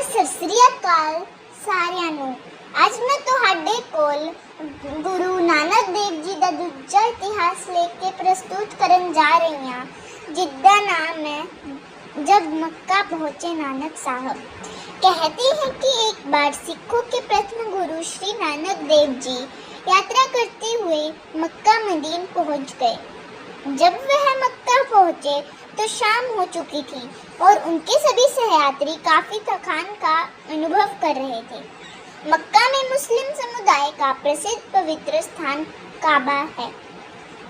ਸਤਿ ਸ੍ਰੀ ਅਕਾਲ ਸਾਰਿਆਂ ਨੂੰ। ਅੱਜ ਮੈਂ ਤੁਹਾਡੇ ਕੋਲ ਗੁਰੂ ਨਾਨਕ ਦੇਵ ਜੀ ਦਾ ਦੂਜਾ ਇਤਿਹਾਸ ਲੈ ਕੇ प्रस्तुत ਕਰਨ ਜਾ ਰਹੀ ਹਾਂ, जिसका नाम है जब मक्का पहुँचे नानक साहब। कहते हैं कि एक बार सिखों के प्रथम गुरु श्री नानक देव जी यात्रा करते हुए मक्का मदीन पहुँच गए। जब वह मक्का पहुँचे तो शाम हो चुकी थी और उनके सभी सहयात्री काफी थकान का अनुभव कर रहे थे। मक्का में मुस्लिम समुदाय का प्रसिद्ध पवित्र स्थान काबा है।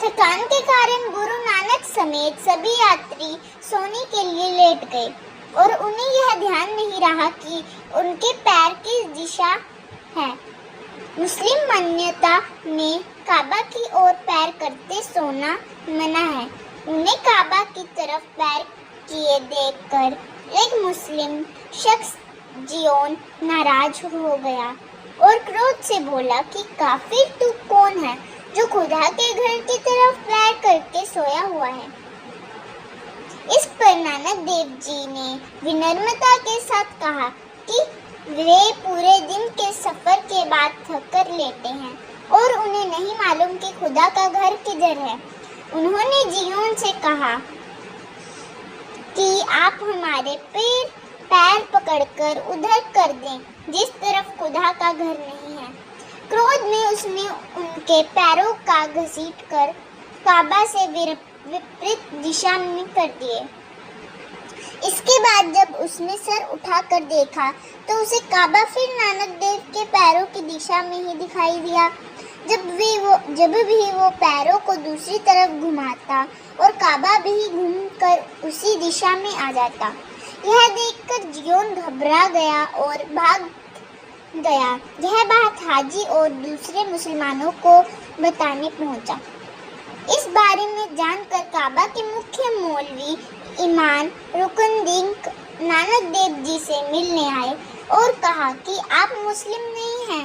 थकान के कारण गुरु नानक समेत सभी यात्री सोने के लिए लेट गए और उन्हें यह ध्यान नहीं रहा कि उनके पैर किस दिशा है। मुस्लिम मान्यता में काबा की ओर पैर करते सोना मना है। उन्हें काबा की तरफ पैर किए देखकर एक मुस्लिम शख्स जियोन नाराज हो गया और क्रोध से बोला कि काफिर तू कौन है जो खुदा के घर की तरफ पैर करके सोया हुआ है। इस पर नानक देव जी ने विनम्रता के साथ कहा कि वे पूरे दिन के सफर के बाद थक कर लेते हैं और उन्हें नहीं मालूम कि खुदा का घर किधर है। उन्होंने जियोन से कहा कि आप हमारे पैर पकड़कर उधर कर दें जिस तरफ खुदा का घर नहीं है। क्रोध में उसने उनके पैरों का घसीटकर काबा से विपरीत दिशा में कर दिए। इसके बाद जब उसने सर उठाकर देखा तो उसे काबा फिर नानक देव के पैरों की दिशा में ही दिखाई दिया। जब भी वो पैरों को दूसरी तरफ घुमाता और काबा भी घूमकर उसी दिशा में आ जाता। यह देखकर जियोन घबरा गया और भाग गया। यह बात हाजी और दूसरे मुसलमानों को बताने पहुंचा। इस बारे में जानकर काबा के मुख्य मौलवी इमाम रुकनुद्दीन नानक देव जी से मिलने आए और कहा कि आप मुस्लिम नहीं हैं,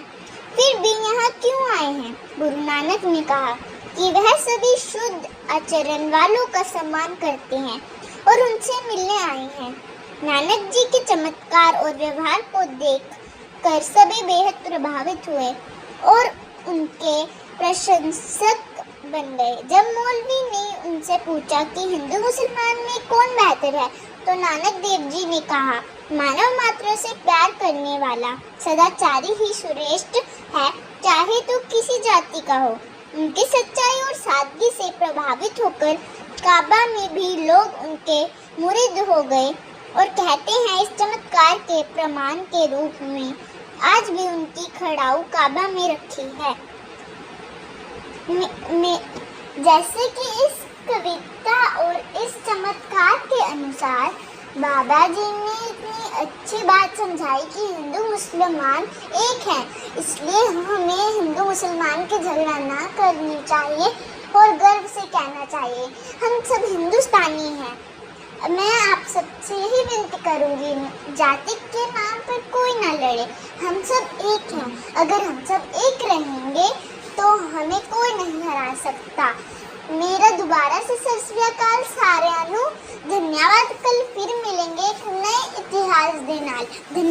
फिर भी यहाँ क्यों आए हैं। गुरु नानक ने कहा कि वह सभी शुद्ध आचरण वालों का सम्मान करते हैं और उनसे मिलने आए हैं। नानक जी के चमत्कार और व्यवहार को देख कर सभी बेहद प्रभावित हुए और उनके प्रशंसक बन गए। जब मौलवी ने उनसे पूछा कि हिंदू मुसलमान में कौन बेहतर है तो नानक देव जी ने कहा, मानव मात्र से प्यार करने वाला सदाचारी ही श्रेष्ठ है, चाहे तो किसी जाति का हो। उनकी सच्चाई और सादगी से प्रभावित होकर काबा में भी लोग उनके मुरीद हो गए और कहते हैं इस चमत्कार के प्रमाण के रूप में आज भी उनकी खड़ाऊ काबा में रखी है। जैसे कि इस कविता और इस चमत्कार के अनुसार बाबा जी ने इतनी अच्छी बात समझाई कि हिंदू मुसलमान एक हैं, इसलिए हमें हिंदू मुसलमान की झगड़ा ना करनी चाहिए और गर्व से कहना चाहिए हम सब हिंदुस्तानी हैं। मैं आप सबसे यही विनती करूंगी, जाति के नाम पर कोई ना लड़े, हम सब एक हैं। अगर हम सब एक रहेंगे तो हमें कोई नहीं हरा सकता। मेरा दोबारा से सत श्री अकाल साਰਿਆਂ ਨੂੰ। धन्यवाद। कल फिर मिलेंगे एक नए इतिहास के नाल। धन्यवाद।